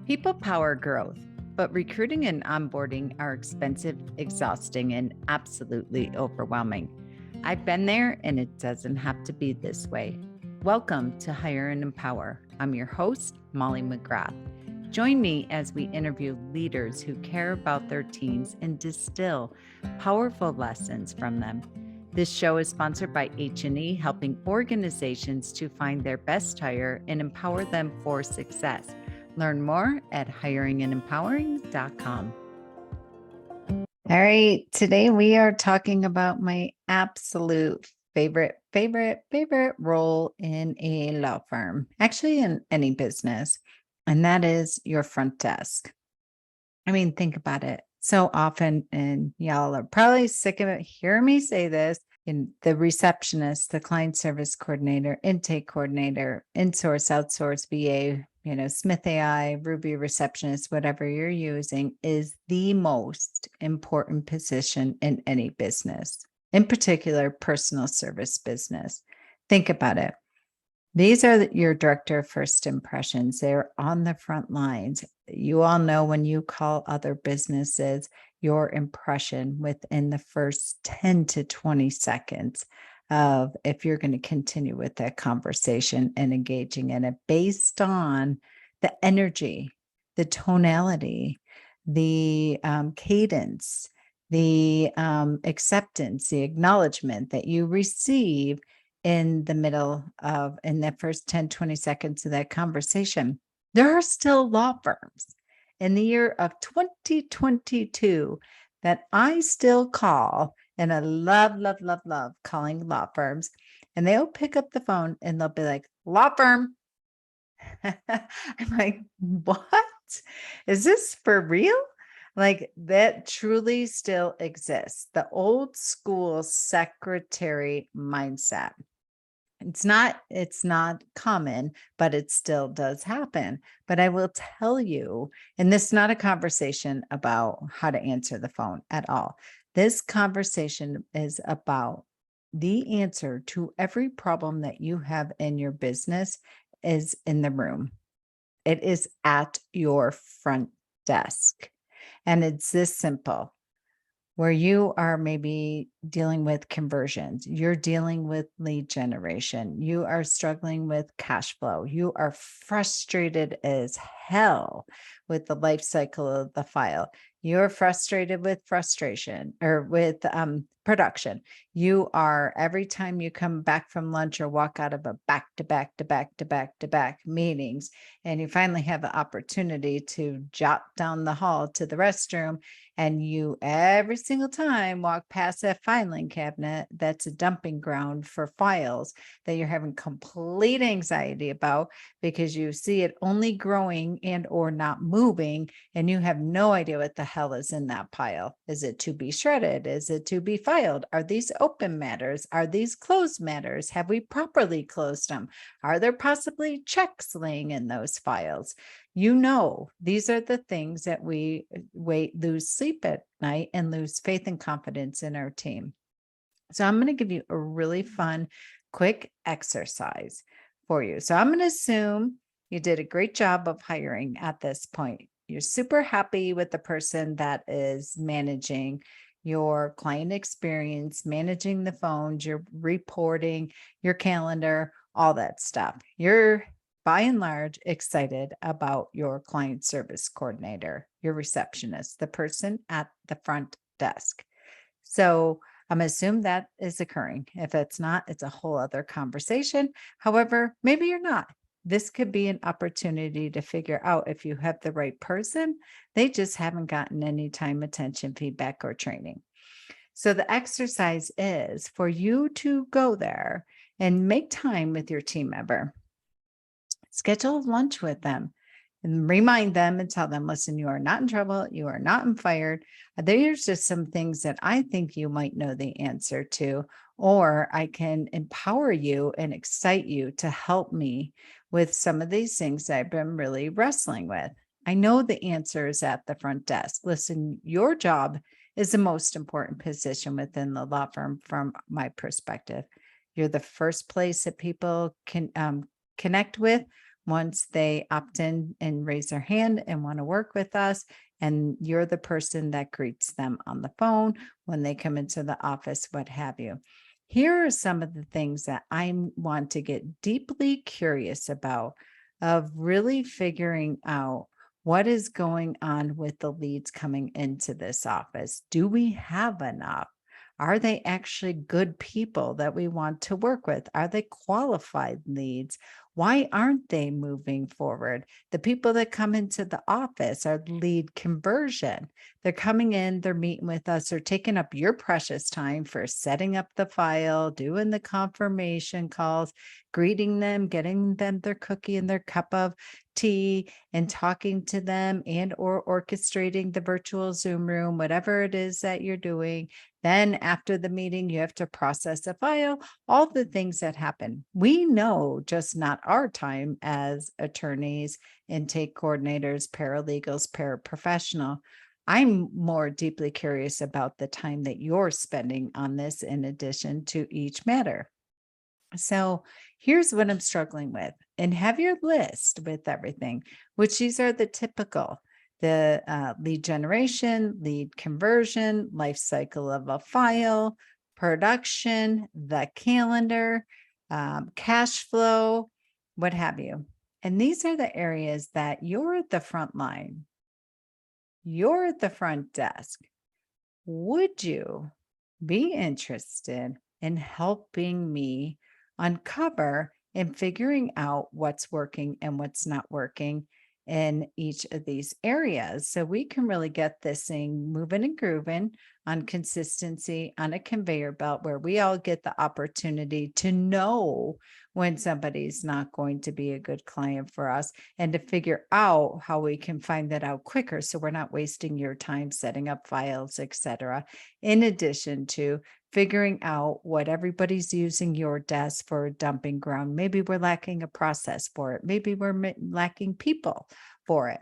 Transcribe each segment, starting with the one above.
People power growth, but recruiting and onboarding are expensive, exhausting, and absolutely overwhelming. I've been there, and it doesn't have to be this way. Welcome to Hire and Empower. I'm your host, Molly McGrath. Join me as we interview leaders who care about their teams and distill powerful lessons from them. This show is sponsored by H&E, helping organizations to find their best hire and empower them for success. Learn more at hiringandempowering.com. All right, today we are talking about my absolute favorite role in a law firm, actually in any business, and that is your front desk. I mean, think about it. So often, and y'all are probably sick of it, hear me say this, in the receptionist, the client service coordinator, intake coordinator, insource, outsource, VA, Smith AI, Ruby receptionist, whatever you're using, is the most important position in any business, in particular, personal service business. Think about it. These are your director of first impressions. They're on the front lines. You all know when you call other businesses, your impression within the first 10 to 20 seconds of if you're going to continue with that conversation and engaging in it based on the energy, the tonality, the cadence, the acceptance, the acknowledgement that you receive in the first 10, 20 seconds of that conversation. There are still law firms in the year of 2022 that I still call, and I love calling law firms. And they'll pick up the phone and they'll be like, law firm. I'm like, what? Is this for real? Like that truly still exists. The old school secretary mindset. It's not common, but it still does happen. But I will tell you, and this is not a conversation about how to answer the phone at all. This conversation is about the answer to every problem that you have in your business is in the room. It is at your front desk. And it's this simple. Where you are maybe dealing with conversions, you're dealing with lead generation, you are struggling with cash flow, you are frustrated as hell with the life cycle of the file, you're frustrated with frustration or with production. You are every time you come back from lunch or walk out of a back to back meetings, and you finally have the opportunity to jot down the hall to the restroom. And you every single time walk past that filing cabinet that's a dumping ground for files that you're having complete anxiety about because you see it only growing and or not moving, and you have no idea what the hell is in that pile. Is it to be shredded? Is it to be filed? Are these open matters? Are these closed matters? Have we properly closed them? Are there possibly checks laying in those files? These are the things that we lose sleep at night and lose faith and confidence in our team. So I'm going to give you a really fun, quick exercise for you. So I'm going to assume you did a great job of hiring at this point. You're super happy with the person that is managing your client experience, managing the phones, your reporting, your calendar, all that stuff. You're by and large excited about your client service coordinator, your receptionist, the person at the front desk. So I'm assuming that is occurring. If it's not, it's a whole other conversation. However, maybe you're not. This could be an opportunity to figure out if you have the right person. They just haven't gotten any time, attention, feedback, or training. So the exercise is for you to go there and make time with your team member. Schedule lunch with them and remind them and tell them, listen, you are not in trouble. You are not fired. There's just some things that I think you might know the answer to, or I can empower you and excite you to help me with some of these things that I've been really wrestling with. I know the answer is at the front desk. Listen, your job is the most important position within the law firm from my perspective. You're the first place that people can connect with once they opt in and raise their hand and want to work with us. And you're the person that greets them on the phone when they come into the office, what have you. Here are some of the things that I want to get deeply curious about, of really figuring out what is going on with the leads coming into this office. Do we have enough? Are they actually good people that we want to work with? Are they qualified leads? Why aren't they moving forward? The people that come into the office are lead conversion. They're coming in, they're meeting with us, they're taking up your precious time for setting up the file, doing the confirmation calls, greeting them, getting them their cookie and their cup of tea, and talking to them and or orchestrating the virtual Zoom room, whatever it is that you're doing. Then after the meeting, you have to process a file, all the things that happen. We know just not our time as attorneys, intake coordinators, paralegals, paraprofessional. I'm more deeply curious about the time that you're spending on this in addition to each matter. So here's what I'm struggling with, and have your list with everything, which these are the typical: the lead generation, lead conversion, life cycle of a file, production, the calendar, cash flow, what have you. And these are the areas that you're at the front line. You're at the front desk. Would you be interested in helping me uncover and figuring out what's working and what's not working in each of these areas, so we can really get this thing moving and grooving on consistency, on a conveyor belt, where we all get the opportunity to know when somebody's not going to be a good client for us, and to figure out how we can find that out quicker, so we're not wasting your time setting up files, etc. In addition to figuring out what everybody's using your desk for a dumping ground. Maybe we're lacking a process for it. Maybe we're lacking people for it.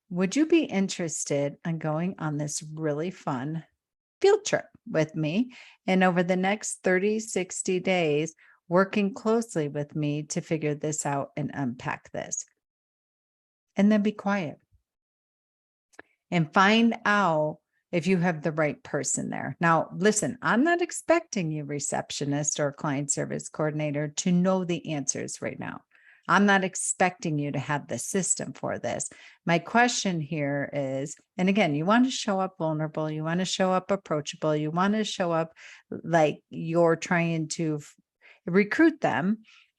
Would you be interested in going on this really fun field trip with me? And over the next 30, 60 days, working closely with me to figure this out and unpack this. And then be quiet and find out if you have the right person there. Now, listen, I'm not expecting you, receptionist or client service coordinator, to know the answers right now. I'm not expecting you to have the system for this. My question here is, and again, you want to show up vulnerable, you want to show up approachable, you want to show up like you're trying to recruit them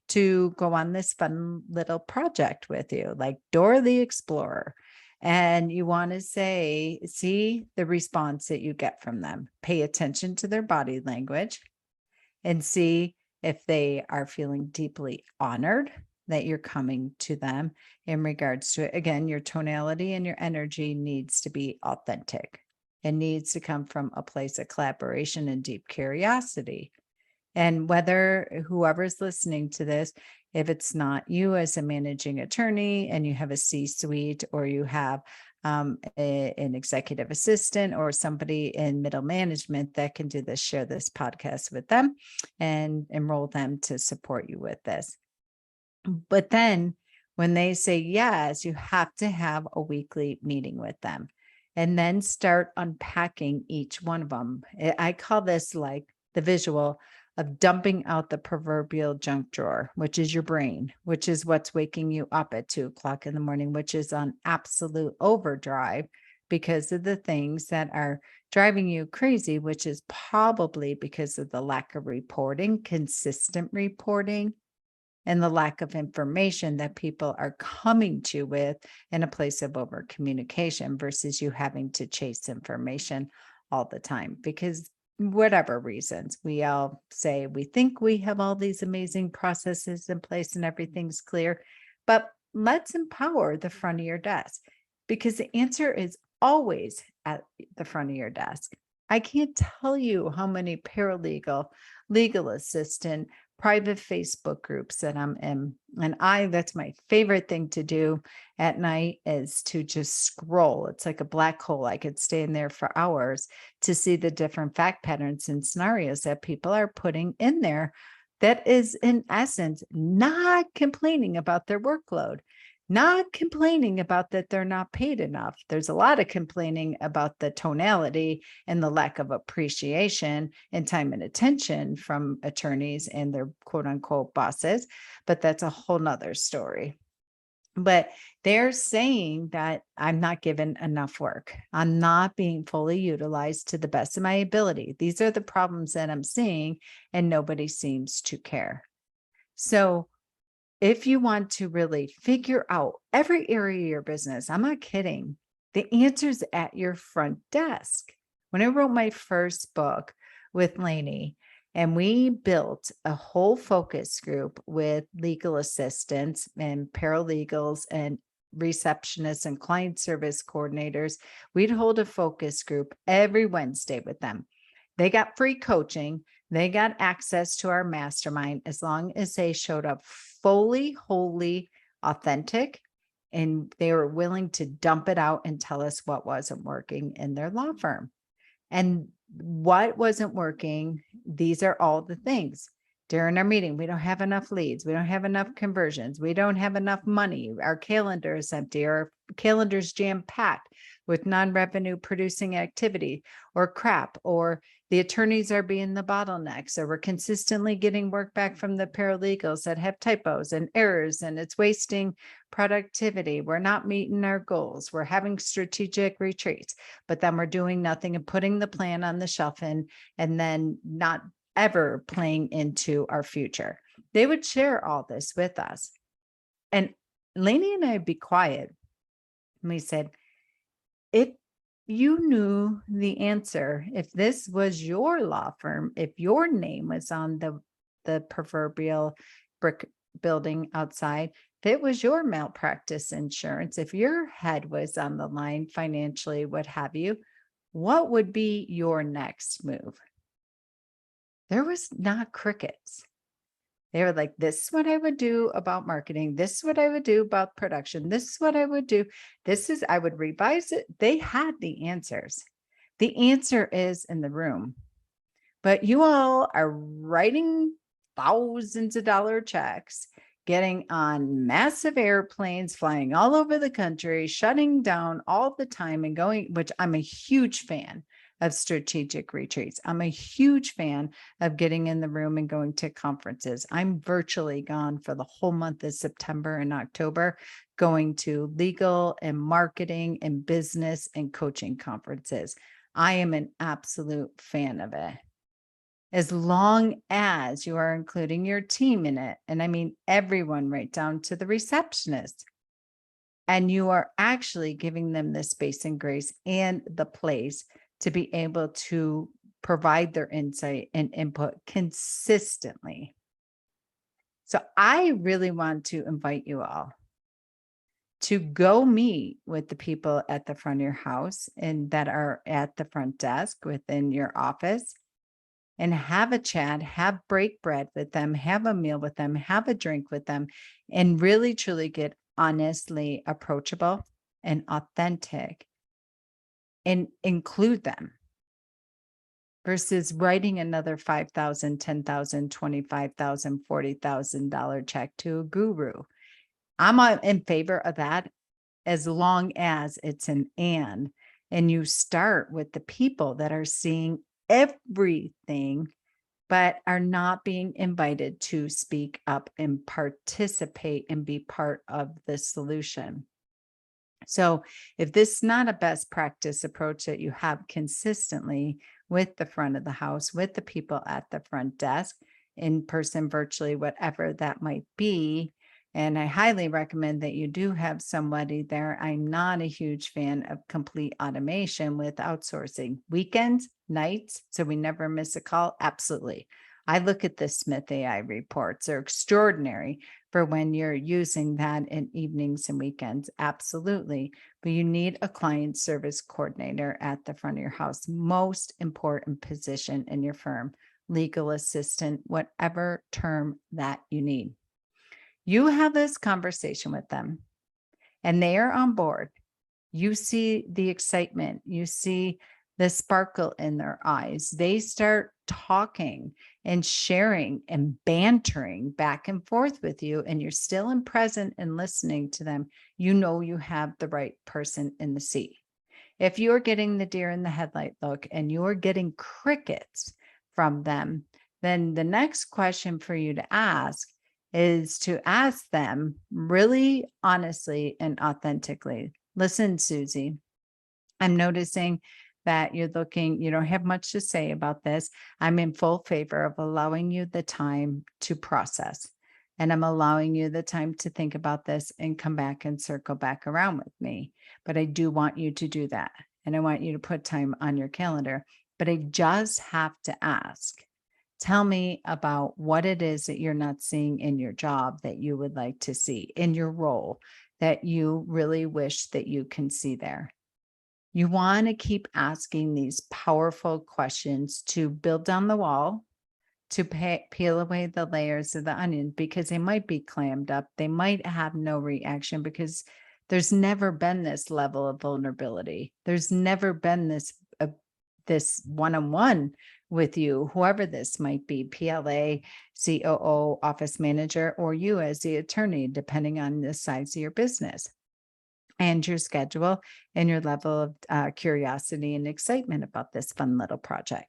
to go on this fun little project with you, like Dora the Explorer. And you want to see the response that you get from them. Pay attention to their body language and see if they are feeling deeply honored that you're coming to them in regards to it. Again, your tonality and your energy needs to be authentic. It needs to come from a place of collaboration and deep curiosity. And whether whoever's listening to this, if it's not you as a managing attorney and you have a C-suite, or you have an executive assistant or somebody in middle management that can do this, share this podcast with them and enroll them to support you with this. But then when they say yes, you have to have a weekly meeting with them and then start unpacking each one of them. I call this like the visual of dumping out the proverbial junk drawer, which is your brain, which is what's waking you up at 2:00 in the morning, which is on absolute overdrive because of the things that are driving you crazy, which is probably because of the lack of reporting, consistent reporting, and the lack of information that people are coming to with in a place of over communication versus you having to chase information all the time. Because whatever reasons, we all say we think we have all these amazing processes in place and everything's clear, but let's empower the front of your desk, because the answer is always at the front of your desk. I can't tell you how many paralegal, legal assistant, private Facebook groups that I'm in. And that's my favorite thing to do at night, is to just scroll. It's like a black hole. I could stay in there for hours to see the different fact patterns and scenarios that people are putting in there that is, in essence, not complaining about their workload, not complaining about that they're not paid enough. There's a lot of complaining about the tonality and the lack of appreciation and time and attention from attorneys and their quote unquote bosses, but that's a whole nother story. But they're saying that I'm not given enough work. I'm not being fully utilized to the best of my ability. These are the problems that I'm seeing, and nobody seems to care. So, if you want to really figure out every area of your business, I'm not kidding, the answer's at your front desk. When I wrote my first book with Lainey, and we built a whole focus group with legal assistants and paralegals and receptionists and client service coordinators, we'd hold a focus group every Wednesday with them. They got free coaching. They got access to our mastermind as long as they showed up fully, wholly authentic, and they were willing to dump it out and tell us what wasn't working in their law firm. And what wasn't working, these are all the things. During our meeting, we don't have enough leads. We don't have enough conversions. We don't have enough money. Our calendar is empty. Our calendar's jam-packed with non-revenue producing activity or crap, or the attorneys are being the bottlenecks, or we're consistently getting work back from the paralegals that have typos and errors, and it's wasting productivity. We're not meeting our goals. We're having strategic retreats, but then we're doing nothing and putting the plan on the shelf and then not ever playing into our future. They would share all this with us. And Lainey and I would be quiet. And we said, if you knew the answer, if this was your law firm, if your name was on the proverbial brick building outside, if it was your malpractice insurance, if your head was on the line financially, what have you, what would be your next move? There was not crickets. They were like, this is what I would do about marketing. This is what I would do about production. This is what I would do. I would revise it. They had the answers. The answer is in the room. But you all are writing thousands of dollar checks, getting on massive airplanes, flying all over the country, shutting down all the time and going, which I'm a huge fan of strategic retreats. I'm a huge fan of getting in the room and going to conferences. I'm virtually gone for the whole month of September and October, going to legal and marketing and business and coaching conferences. I am an absolute fan of it. As long as you are including your team in it, and I mean everyone right down to the receptionist, and you are actually giving them the space and grace and the place to be able to provide their insight and input consistently. So I really want to invite you all to go meet with the people at the front of your house and that are at the front desk within your office, and have a chat, break bread with them, have a meal with them, have a drink with them, and really truly get honestly approachable and authentic and include them, versus writing another $5,000, $10,000, $25,000, $40,000 check to a guru. I'm in favor of that as long as it's an and you start with the people that are seeing everything but are not being invited to speak up and participate and be part of the solution. So if this is not a best practice approach that you have consistently with the front of the house, with the people at the front desk, in person, virtually, whatever that might be, and I highly recommend that you do have somebody there. I'm not a huge fan of complete automation with outsourcing. Weekends, nights, so we never miss a call. Absolutely. I look at the Smith AI reports. They're extraordinary for when you're using that in evenings and weekends. Absolutely. But you need a client service coordinator at the front of your house. Most important position in your firm, legal assistant, whatever term that you need. You have this conversation with them and they are on board. You see the excitement. You see the sparkle in their eyes. They start talking and sharing and bantering back and forth with you, and you're still in present and listening to them. You know you have the right person in the seat. If you're getting the deer in the headlight look and you're getting crickets from them, then the next question for you to ask is to ask them really honestly and authentically. Listen, Susie, I'm noticing that you don't have much to say about this. I'm in full favor of allowing you the time to process. And I'm allowing you the time to think about this and come back and circle back around with me. But I do want you to do that. And I want you to put time on your calendar. But I just have to ask, tell me about what it is that you're not seeing in your job that you would like to see in your role that you really wish that you can see there. You want to keep asking these powerful questions to build down the wall, to peel away the layers of the onion, because they might be clammed up. They might have no reaction because there's never been this level of vulnerability. There's never been this one-on-one with you, whoever this might be, PLA, COO, office manager, or you as the attorney, depending on the size of your business and your schedule and your level of curiosity and excitement about this fun little project.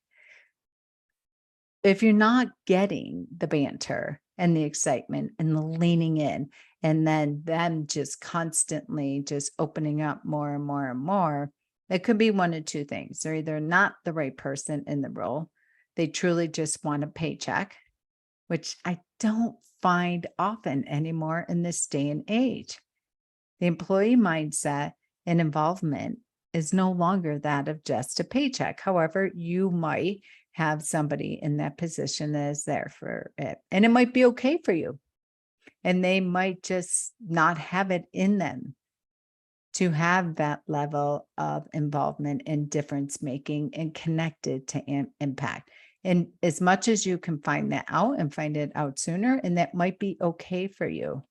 If you're not getting the banter and the excitement and the leaning in, and then them just constantly just opening up more and more and more, it could be one of two things. They're either not the right person in the role. They truly just want a paycheck, which I don't find often anymore in this day and age. The employee mindset and involvement is no longer that of just a paycheck. However, you might have somebody in that position that is there for it, and it might be okay for you. And they might just not have it in them to have that level of involvement and difference making and connected to impact. And as much as you can find that out and find it out sooner, and that might be okay for you.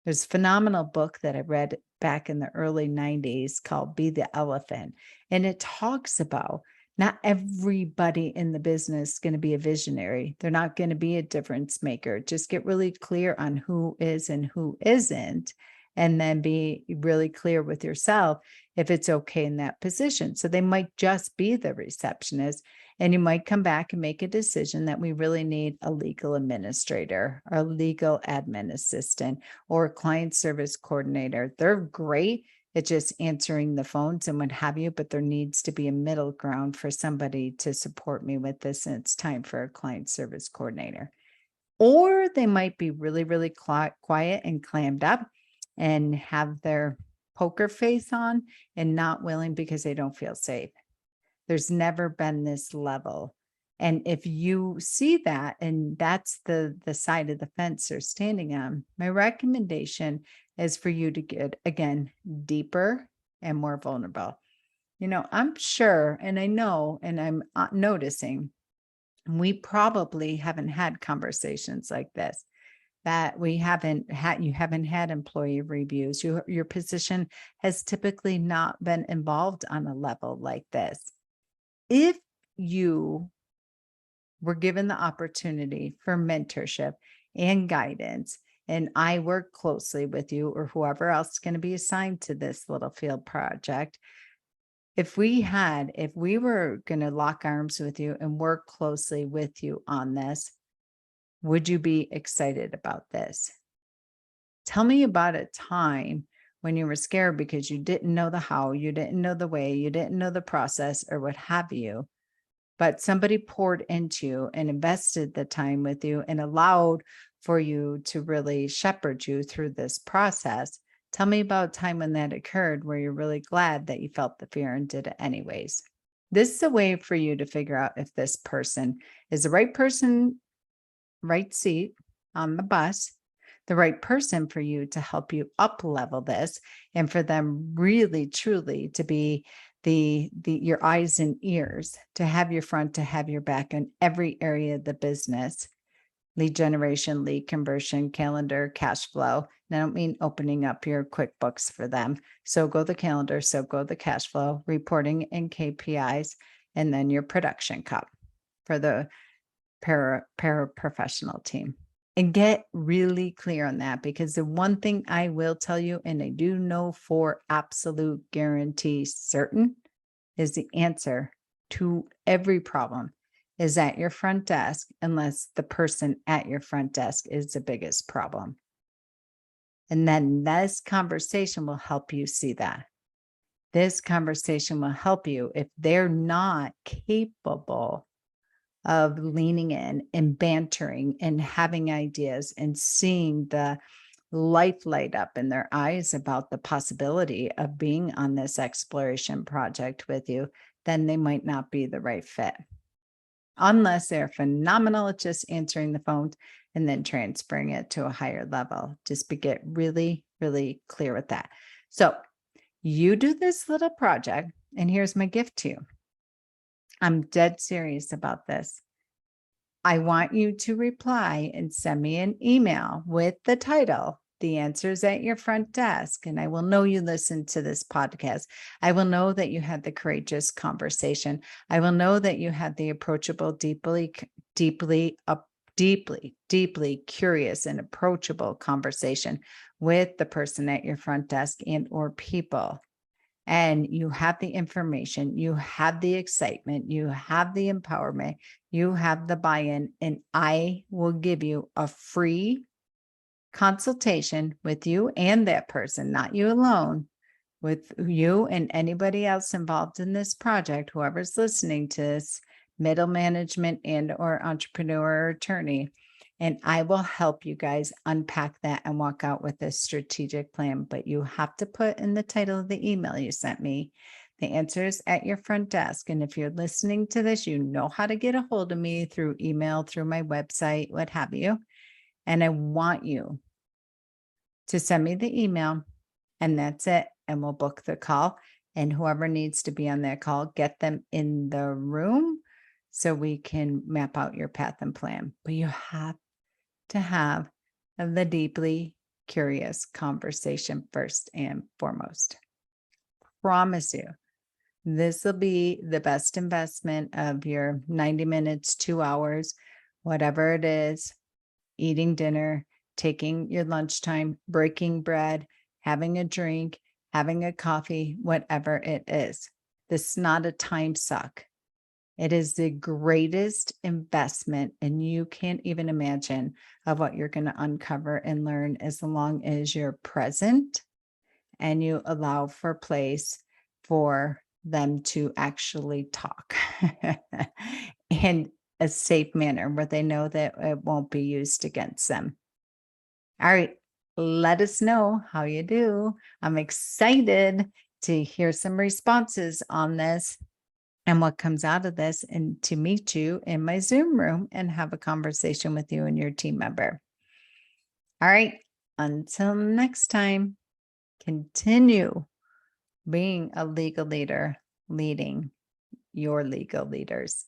There's a phenomenal book that I read back in the early 90s called Be the Elephant. And it talks about not everybody in the business is going to be a visionary. They're not going to be a difference maker. Just get really clear on who is and who isn't, and then be really clear with yourself if it's okay in that position. So they might just be the receptionist, and you might come back and make a decision that we really need a legal administrator or a legal admin assistant or a client service coordinator. They're great at just answering the phones and what have you, but there needs to be a middle ground for somebody to support me with this, and it's time for a client service coordinator. Or they might be really, really quiet and clammed up and have their poker face on and not willing because they don't feel safe. There's never been this level. And if you see that, and that's the side of the fence they're standing on, my recommendation is for you to get, again, deeper and more vulnerable. I'm sure, and I know, and I'm noticing, we probably haven't had conversations like this, that you haven't had employee reviews. Your position has typically not been involved on a level like this. If you were given the opportunity for mentorship and guidance, and I work closely with you or whoever else is going to be assigned to this little field project, if we were going to lock arms with you and work closely with you on this, would you be excited about this? Tell me about a time when you were scared because you didn't know the how, you didn't know the way, you didn't know the process, or what have you, but somebody poured into you and invested the time with you and allowed for you to really shepherd you through this process. Tell me about a time when that occurred where you're really glad that you felt the fear and did it anyways. This is a way for you to figure out if this person is the right person, right seat on the bus, the right person for you to help you up level this, and for them really truly to be your eyes and ears, to have your front, to have your back in every area of the business. lead generation, lead conversion, calendar, cash flow. And I don't mean opening up your QuickBooks for them. So go the calendar, so go the cash flow, reporting and KPIs, and then your production cup for the paraprofessional team. And get really clear on that, because the one thing I will tell you, and I do know for absolute guarantee certain, is the answer to every problem is at your front desk, unless the person at your front desk is the biggest problem. And then this conversation will help you see that. This conversation will help you if they're not capable of leaning in and bantering and having ideas and seeing the life light up in their eyes about the possibility of being on this exploration project with you, then they might not be the right fit. Unless they're phenomenal at just answering the phone and then transferring it to a higher level. Just get really, really clear with that. So you do this little project, and here's my gift to you. I'm dead serious about this. I want you to reply and send me an email with the title, The Answers at Your Front Desk. And I will know you listened to this podcast. I will know that you had the courageous conversation. I will know that you had the approachable, deeply curious and approachable conversation with the person at your front desk and or people. And you have the information, you have the excitement, you have the empowerment, you have the buy-in, and I will give you a free consultation with you and that person, not you alone, with you and anybody else involved in this project, whoever's listening to this, middle management and or entrepreneur or attorney. And I will help you guys unpack that and walk out with a strategic plan. But you have to put in the title of the email you sent me, The Answers at Your Front Desk. And if you're listening to this, you know how to get a hold of me through email, through my website, what have you. And I want you to send me the email, and that's it. And we'll book the call. And whoever needs to be on that call, get them in the room so we can map out your path and plan. But you have to have the deeply curious conversation first and foremost. Promise you, this will be the best investment of your 90 minutes, 2 hours, whatever it is, eating dinner, taking your lunchtime, breaking bread, having a drink, having a coffee, whatever it is. This is not a time suck. It is the greatest investment, and you can't even imagine of what you're going to uncover and learn as long as you're present and you allow for place for them to actually talk in a safe manner where they know that it won't be used against them. All right, let us know how you do. I'm excited to hear some responses on this and what comes out of this, and to meet you in my Zoom room and have a conversation with you and your team member. All right, until next time, continue being a legal leader, leading your legal leaders.